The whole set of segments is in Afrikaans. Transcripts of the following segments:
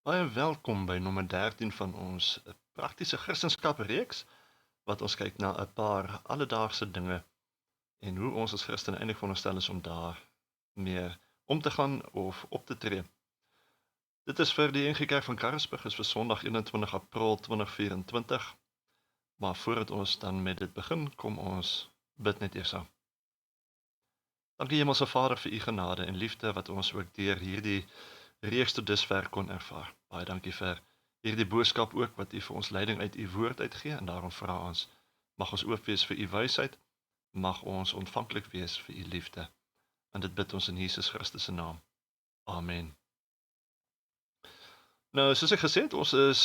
Baie welkom by nommer 13 van ons praktiese Christendskap reeks, wat ons kyk na 'n paar alledaagse dinge en hoe ons as Christene eintlik veronderstel is om daar mee om te gaan of op te tree. Dit is vir die NG Kerk van Karasburg, is vir Sondag 21 April 2024, maar voordat ons dan met dit begin, kom ons bid net eers aan. Dankie Hemelse Vader vir u genade en liefde wat ons ook deur hierdie reeks tot dusver kon ervaar. Baie dankie vir hierdie boodskap ook wat u vir ons leiding uit u woord uitgee en daarom vra ons, mag ons oop wees vir u wysheid, mag ons ontvanklik wees vir u liefde. En dit bid ons in Jesus Christus se naam. Amen. Nou, soos ek gesê het, ons is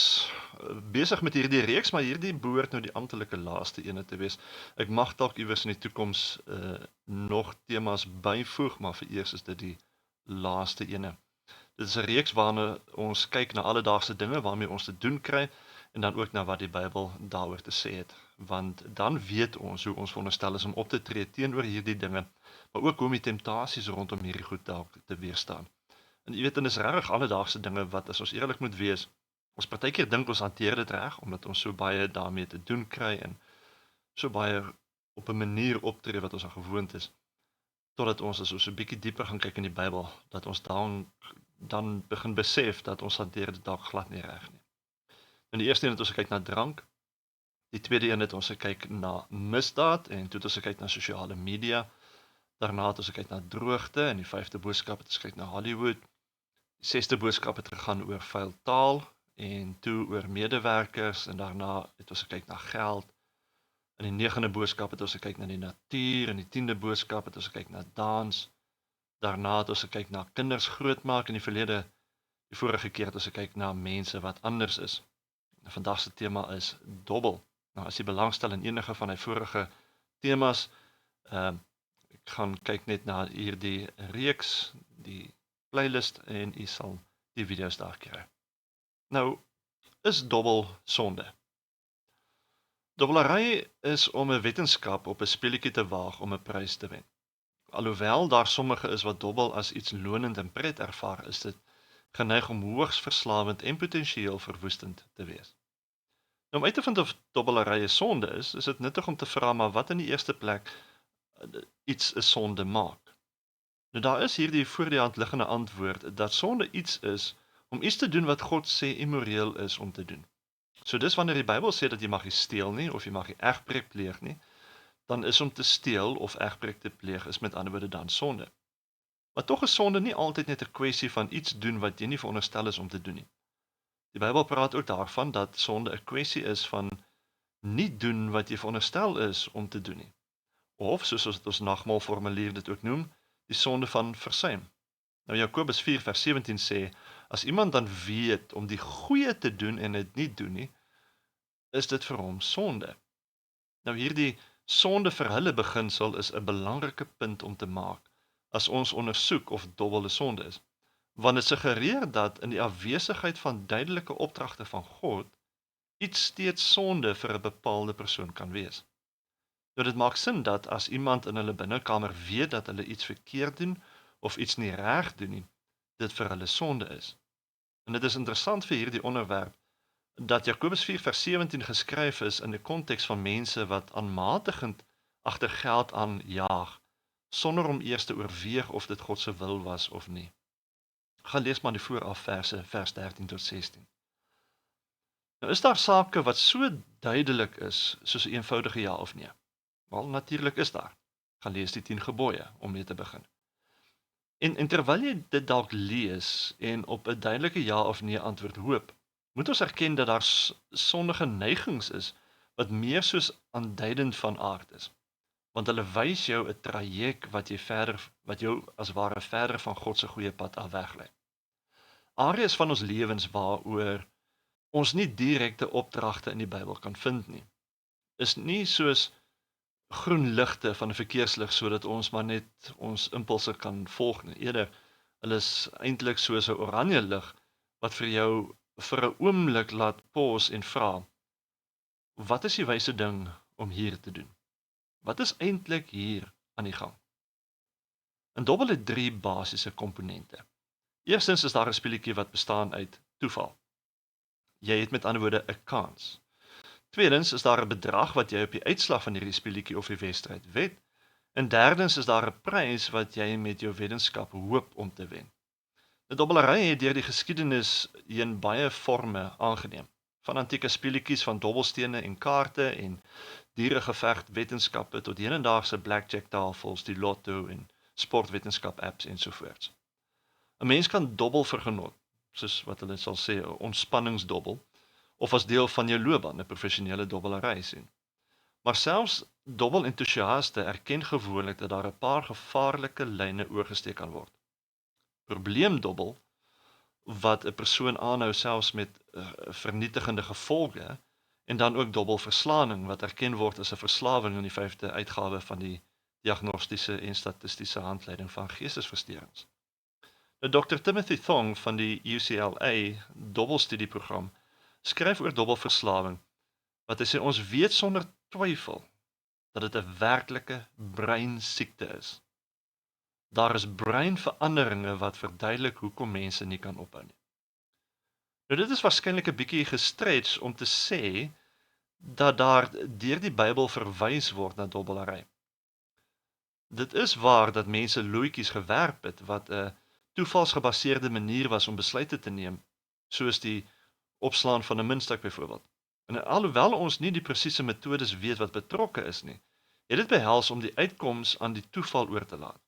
besig met hierdie reeks, maar hierdie behoort nou die amptelike laaste ene te wees. Ek mag dalk iewers in die toekoms nog temas byvoeg, maar vir eers is dit die laaste ene. Dit is 'n reeks waarna ons kyk na alledaagse dinge waarmee ons te doen kry en dan ook na wat die Bybel daaroor te sê het. Want dan weet ons hoe ons veronderstel is om op te tree teenoor hierdie dinge, maar ook hoe om die temptasies rondom hierdie goed dalk te weerstaan. En jy weet, en dis regtig alledaagse dinge wat, as ons eerlik moet wees, ons partykeer dink ons hanteer dit reg, omdat ons so baie daarmee te doen kry en so baie op 'n manier optree wat ons al gewoond is, totdat ons as ons 'n bietjie dieper gaan kyk in die Bybel, dat ons dan begin besef dat ons hanteer dit dalk glad nie reg nie. In die eerste een het ons gekyk na drank, die tweede een het ons gekyk na misdaad, en toe het ons gekyk na sosiale media, daarna het ons gekyk na droogte, en die vyfde boodskap het ons gekyk na Hollywood, die sesde boodskap het gegaan oor vuil taal, en toe oor medewerkers, en daarna het ons gekyk na geld, in die negende boodskap het ons gekyk na die natuur, en die 10de boodskap het ons gekyk na dans, daarna het ons gekyk na kinders grootmaak, in die vorige keer het ons gekyk na mense wat anders is. Vandag se tema is dobbel. Nou, as jy belangstel in enige van die vorige temas, ek gaan kyk net na hierdie reeks, die playlist, en jy sal die video's daar kry. Nou, is dobbel sonde? Dobbelary is om 'n wetenskap op 'n speletjie te waag om 'n prys te wen. Alhoewel daar sommige is wat dobbel as iets lonend en pret ervaar, is dit geneig om hoogs verslawend en potensieel verwoestend te wees. Nou, om uit te vind of dobbelary 'n sonde is dit nuttig om te vra, maar wat in die eerste plek iets 'n sonde maak? Nou, daar is hierdie voor die hand liggende antwoord dat sonde iets is om iets te doen wat God sê immoreel is om te doen. So dis wanneer die Bybel sê dat jy mag nie steel nie, of jy mag nie egbreek pleeg nie, dan is om te steel of egbreek te pleeg is met ander woorde dan sonde. Maar tog is sonde nie altyd net 'n kwessie van iets doen wat jy nie veronderstel is om te doen nie. Die Bybel praat ook daarvan dat sonde 'n kwessie is van nie doen wat jy veronderstel is om te doen nie. Of, soos ons nagmaal formulier dit ook noem, die sonde van versuim. Nou, Jakobus 4 vers 17 sê, as iemand dan weet om die goeie te doen en dit nie doen nie, is dit vir hom sonde. Nou, hierdie sonde vir hulle beginsel is 'n belangrike punt om te maak as ons ondersoek of dobbel 'n sonde is, want dit suggereer dat in die afwesigheid van duidelike opdragte van God iets steeds sonde vir 'n bepaalde persoon kan wees. Nou, dit maak sin dat as iemand in hulle binnekamer weet dat hulle iets verkeerd doen of iets nie reg doen nie, dit vir hulle sonde is. En dit is interessant vir hierdie onderwerp dat Jakobus 4 vers 17 geskryf is in 'n konteks van mense wat aanmatigend agter geld aanjaag, sonder om eers te oorweeg of dit God se wil was of nie. Gaan lees maar die vooraf verse, vers 13 tot 16. Nou, is daar sake wat so duidelik is, soos 'n eenvoudige ja of nee? Wel, natuurlik is daar. Gaan lees die 10 gebooie, om mee te begin. En terwyl jy dit dalk lees, en op 'n duidelike ja of nee antwoord hoop, moet ons erken dat daar sondige neigings is, wat meer soos aanduidend van aard is. Want hulle wys jou 'n traject wat jou as ware verder van God se goeie pad af weglei. Areas van ons lewens waaroor ons nie direkte opdragte in die Bybel kan vind nie, is nie soos groen ligte van 'n verkeerslig sodat ons maar net ons impulse kan volg nie. Eerder, hulle is eintlik soos 'n oranje lig wat vir jou vir 'n oomblik laat pause en vra, wat is die wyse ding om hier te doen? Wat is eintlik hier aan die gang? En dobbel het 3 basiese komponente. Eerstens is daar 'n speletjie wat bestaan uit toeval. Jy het met ander woorde 'n kans. Tweedens is daar 'n bedrag wat jy op die uitslag van hierdie speletjie of die wedstryd wed. En derdens is daar 'n prys wat jy met jou weddenskap hoop om te wen. Die dobbelary het deur die geskiedenis heen baie forme aangeneem. Van antieke speletjies van dobbelstene en kaarte en dieregeveg wetenskappe tot hedendaagse blackjack tafels, die lotto en sportwetenskap apps ensovoorts. 'n Mens kan dobbel vir genot, soos wat hulle sal sê, 'n ontspanningsdobbel, of as deel van jou loopbaan, 'n professionele dobbelary sien. Maar selfs dobbelentoesiaste erken gewoonlik dat daar 'n paar gevaarlike lyne oorgesteek kan word. Probleemdobbel wat 'n persoon aanhou selfs met vernietigende gevolge en dan ook dobbelverslaaning wat erken word as 'n verslawing in die 5de uitgawe van die diagnostiese en statistiese handleiding van geestesversteurings. Nou Dr. Timothy Thong van die UCLA dobbelstudieprogram skryf oor dobbelverslawing wat hy sê ons weet sonder twyfel dat dit 'n werklike breinsiekte is. Daar is breinveranderinge wat verduidelik hoekom mense nie kan ophou nie. Nou dit is waarskynlik 'n bietjie gestretch om te sê dat daar deur die Bybel verwys word na dobbelary. Dit is waar dat mense loetjies gewerp het wat 'n toevalsgebaseerde manier was om besluite te neem, soos die opslaan van 'n muntstuk byvoorbeeld. En alhoewel ons nie die presiese metodes weet wat betrokke is nie, het dit behels om die uitkoms aan die toeval oor te laat.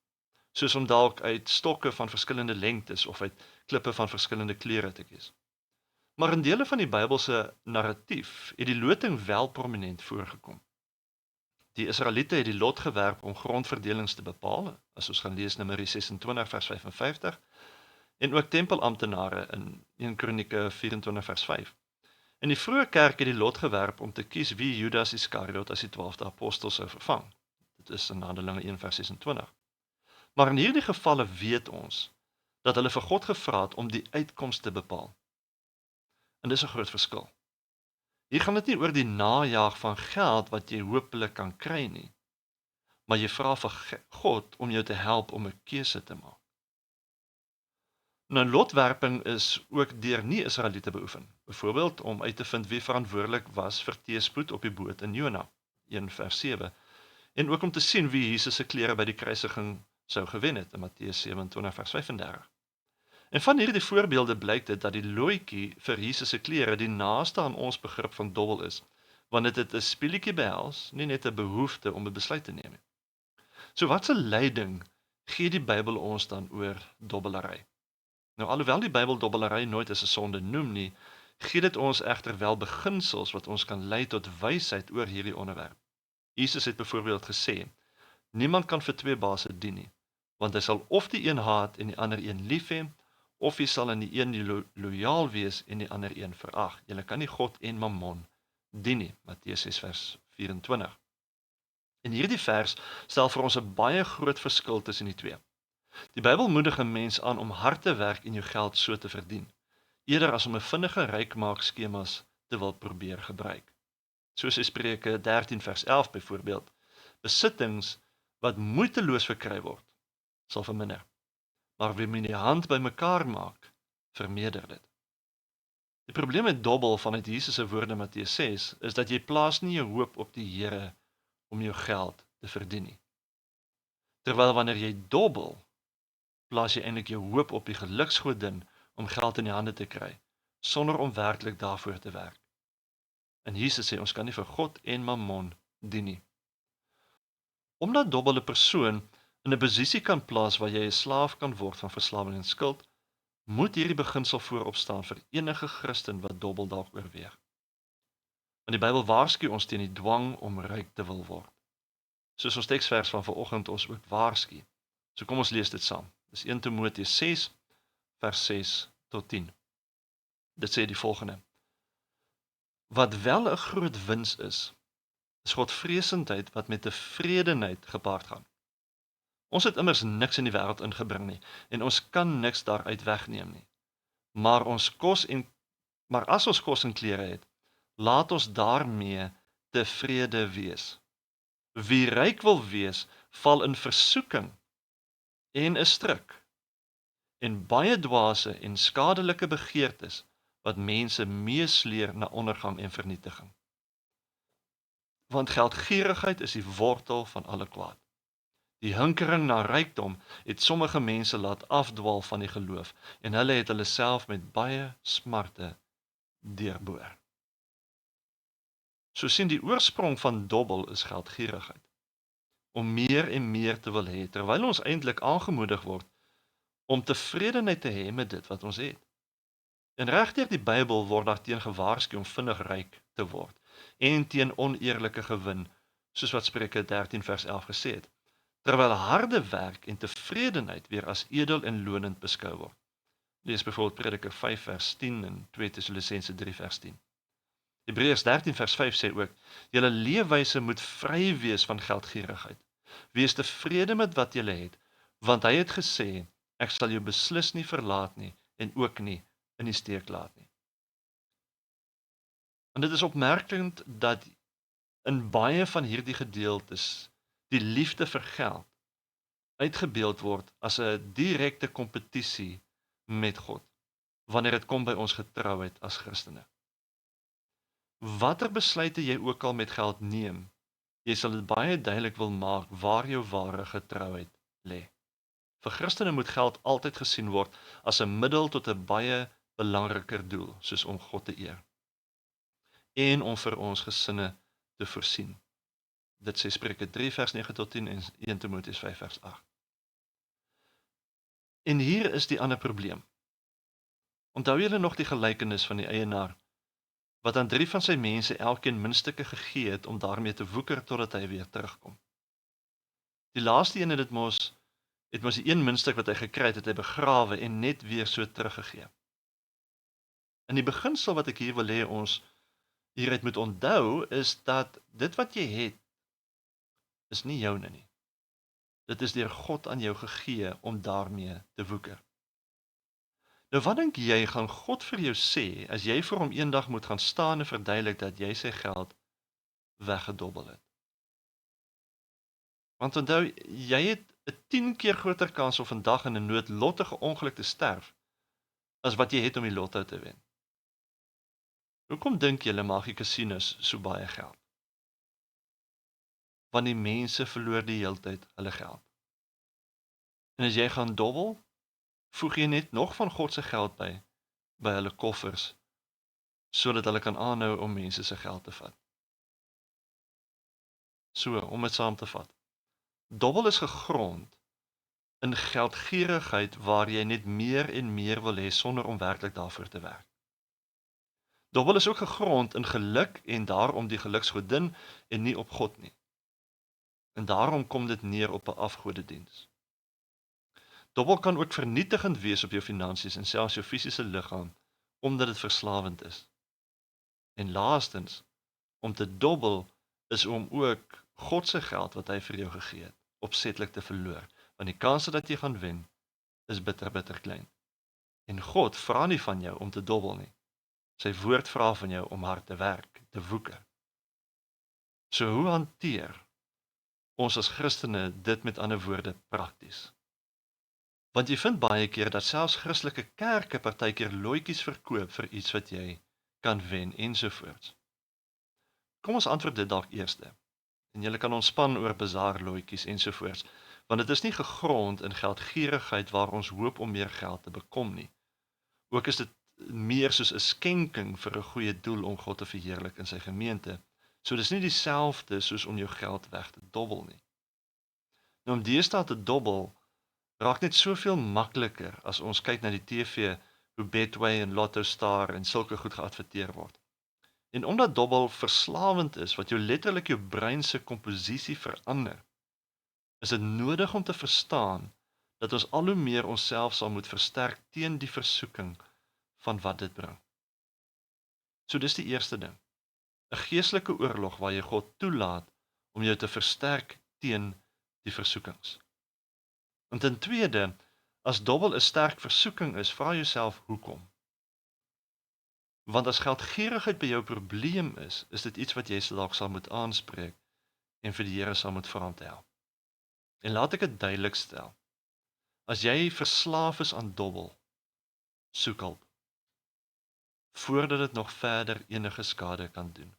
Soos om dalk uit stokke van verskillende lengtes of uit klippe van verskillende kleure te kies. Maar in dele van die Bybelse narratief het die loting wel prominent voorgekom. Die Israeliete het die lot gewerp om grondverdelings te bepaal, as ons gaan lees Numeri 26 vers 55, en ook tempelamptenare in 1 Kronieke 24 vers 5. In die vroeë kerk het die lot gewerp om te kies wie Judas Iskariot as die 12de apostel sou vervang. Dit is in Handelinge 1 vers 26. Maar in hierdie gevalle weet ons dat hulle vir God gevra het om die uitkoms te bepaal. En dis 'n groot verskil. Hier gaan dit nie oor die najaag van geld wat jy hopelik kan kry nie, maar jy vra vir God om jou te help om 'n keuse te maak. Nou lotwerping is ook deur nie-Israeliete beoefen. Byvoorbeeld om uit te vind wie verantwoordelik was vir teëspoed op die boot in Jona 1 vers 7 en ook om te sien wie Jesus se klere by die kruisiging sou gewen het in Matteus 27 vers 35. En van hierdie voorbeelde blyk dit dat die loetjie vir Jesus se klere die naaste aan ons begrip van dobbel is, want dit 'n speletjie behels, nie net 'n behoefte om 'n besluit te neem nie. So watse leiding gee die Bybel ons dan oor dobbelary? Nou alhoewel die Bybel dobbelary nooit as 'n sonde noem nie, gee dit ons egter wel beginsels wat ons kan lei tot wysheid oor hierdie onderwerp. Jesus het byvoorbeeld gesê: "Niemand kan vir twee baase dien nie, want hy sal of die een haat en die ander een lief hê, of jy sal aan die een lojaal wees en die ander een verag. Jy kan nie God en Mammon dien nie." Matteus 6 vers 24. En hierdie vers stel vir ons 'n baie groot verskil tussen die twee. Die Bybel moedig 'n mens aan om hard te werk en jou geld so te verdien, eerder as om 'n vinnige rykmaak skemas te wil probeer gebruik. Soos in Spreuke 13 vers 11 byvoorbeeld, besittings wat moeiteloos verkry word, sal verminder. Maar wie met die hand bymekaar maak, vermeerder dit. Die probleem met dobbel vanuit Jesus se woorde Matteus 6 is dat jy plaas nie jou hoop op die Here om jou geld te verdien nie. Terwyl wanneer jy dobbel, plaas jy eintlik jou hoop op die geluksgodin om geld in die hande te kry, sonder om werklik daarvoor te werk. En Jesus sê ons kan nie vir God en Mammon dien nie. Omdat dobbel 'n persoon in 'n posisie kan plaas waar jy 'n slaaf kan word van verslawing en skuld, moet hierdie beginsel voorop staan vir enige Christen wat dobbel dalk oorweeg. Want die Bybel waarsku ons teen die dwang om ryk te wil word. Soos ons teksvers van vanoggend ons ook waarsku. So kom ons lees dit saam. Dis 1 Timoteus 6 vers 6 tot 10. Dit sê die volgende: Wat wel 'n groot wins is Godvreesendheid wat met tevredenheid gepaard gaan. Ons het immers niks in die wêreld ingebring nie en ons kan niks daaruit wegneem nie. Maar as ons kos en klere het, laat ons daarmee tevrede wees. Wie ryk wil wees, val in versoeking en 'n struik en baie dwaase en skadelike begeertes wat mense meesleer na ondergang en vernietiging. Want geldgierigheid is die wortel van alle kwaad. Die hinkering na rykdom het sommige mense laat afdwaal van die geloof en hulle het hulle self met baie smarte deurboor. So sien die oorsprong van dobbel is geldgierigheid. Om meer en meer te wil hê, terwyl ons eintlik aangemoedig word om tevredenheid te hê met dit wat ons het. En regdeur die Bybel word daar teen gewaarsku om vinnig ryk te word en teen oneerlike gewin, soos wat Spreuke 13 vers 11 gesê het, terwyl harde werk en tevredenheid weer as edel en lonend beskou word. Lees byvoorbeeld Prediker 5 vers 10 en 2 Tessalonisense 3 vers 10. Hebreërs 13 vers 5 sê ook, julle leefwyse moet vry wees van geldgierigheid. Wees tevrede met wat julle het, want hy het gesê, ek sal jou beslis nie verlaat nie en ook nie in die steek laat nie. En dit is opmerkend dat in baie van hierdie gedeeltes die liefde vir geld uitgebeeld word as 'n direkte kompetisie met God, wanneer dit kom by ons getrouheid as Christene. Watter besluite jy ook al met geld neem, jy sal dit baie duidelik wil maak waar jou ware getrouheid lê. Vir Christene moet geld altyd gesien word as 'n middel tot 'n baie belangriker doel, soos om God te eer en om vir ons gesinne te voorsien. Dit sê Spreuke 3 vers 9 tot 10 en 1 Timoteus 5 vers 8. En hier is die ander probleem. Onthou julle nog die gelykenis van die eienaar wat aan 3 van sy mense elkeen muntstukke gegee het om daarmee te woeker totdat hy weer terugkom. Die laaste een het mos die een muntstuk wat hy gekry het hy begrawe en net weer so teruggegee. In die beginsel wat ek hier wil hê ons hieruit moet onthou is dat dit wat jy het is nie joune nie. Dit is deur God aan jou gegee om daarmee te woeker. Nou wat dink jy gaan God vir jou sê as jy vir hom eendag moet gaan staan en verduidelik dat jy sy geld weggedobbel het? Want onthou, jy het 'n 10 keer groter kans om vandag in 'n noodlottige ongeluk te sterf as wat jy het om die lotto te wen. Hoekom dink julle maak die casinos so baie geld? Want die mense verloor die heeltyd hulle geld. En as jy gaan dobbel, voeg jy net nog van God se geld by hulle koffers, sodat hulle kan aanhou om mense se geld te vat. So, om dit saam te vat. Dobbel is gegrond in geldgierigheid waar jy net meer en meer wil hê sonder om werklik daarvoor te werk. Dobbel is ook gegrond in geluk en daarom die geluksgodin en nie op God nie. En daarom kom dit neer op 'n afgodediens. Dobbel kan ook vernietigend wees op jou finansies en selfs jou fisiese liggaam, omdat dit verslawend is. En laastens, om te dobbel is om ook God se geld wat hy vir jou gegee het, opsetlik te verloor, want die kans dat jy gaan wen, is bitter klein. En God vra nie van jou om te dobbel nie. Sy woord vra van jou om hard te werk, te woeker. So hoe hanteer ons as Christene dit met ander woorde prakties? Want jy vind baie keer dat selfs Christelike kerke partykeer looitjies verkoop vir iets wat jy kan wen ensovoorts. Kom ons antwoord dit dalk eerste. En julle kan ontspan oor bazaarlooitjies ensovoorts, want dit is nie gegrond in geldgierigheid waar ons hoop om meer geld te bekom nie. Ook is dit meer soos 'n skenking vir 'n goeie doel om God te verheerlik in sy gemeente. So dis nie dieselfde soos om jou geld weg te dobbel nie. Nou om deesdae te dobbel raak net soveel makliker as ons kyk na die TV hoe Betway en Lotto Star en sulke goed geadverteer word. En omdat dobbel verslawend is wat jou letterlik jou brein se komposisie verander, is dit nodig om te verstaan dat ons al hoe meer onsself sal moet versterk teen die versoeking van wat dit bring. So dis die eerste ding. 'n Geestelike oorlog waar jy God toelaat om jou te versterk teen die versoekings. En ten tweede, as dobbel 'n sterk versoeking is, vra jouself hoekom? Want as geldgierigheid by jou probleem is dit iets wat jy dalk sal moet aanspreek en vir die Here sal moet vra om te help. En laat ek dit duidelik stel. As jy verslaaf is aan dobbel, soek hulp. voordat dit nog verder enige skade kan doen.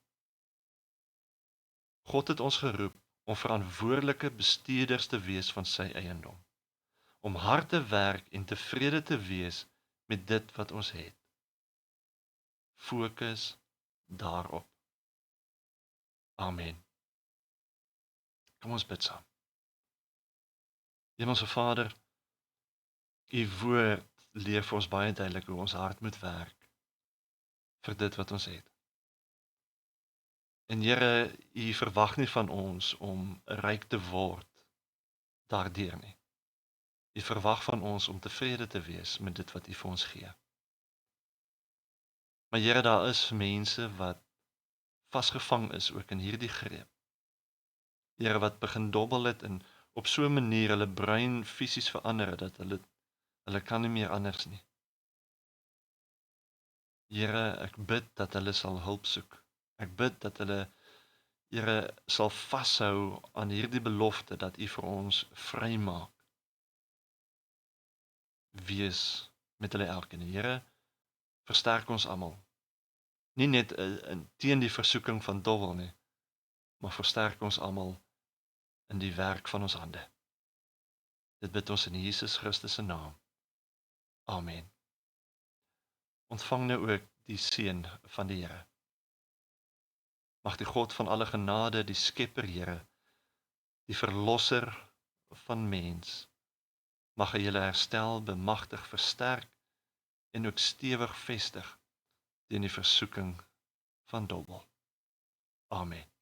God het ons geroep om verantwoordelike bestuurders te wees van sy eiendom, om hard te werk en tevrede te wees met dit wat ons het. Fokus daarop. Amen. Kom ons bid saam. Hemelse Vader, U woord leer vir ons baie duidelik hoe ons hart moet werk vir dit wat ons het. En Here, U verwag nie van ons om ryk te word daardeur nie. U verwag van ons om tevrede te wees met dit wat U vir ons gee. Maar Here, daar is mense wat vasgevang is ook in hierdie greep. Here, wat begin dobbel het en op so 'n manier hulle brein fisies verander het, dat hulle kan nie meer anders nie. Here, ek bid dat hulle sal hulp soek. Ek bid dat hulle, Here, sal vashou aan hierdie belofte dat U vir ons vrymaak. Wees met hulle elkeen. Here, versterk ons almal. Nie net teen die versoeking van dobbel nie, maar versterk ons almal in die werk van ons hande. Dit bid ons in Jesus Christus se naam. Amen. Ontvang nou ook die seën van die Here. Mag die God van alle genade, die Skepper Here, die Verlosser van mens, mag hy julle herstel, bemagtig, versterk en ook stewig vestig teen die versoeking van dobbel. Amen.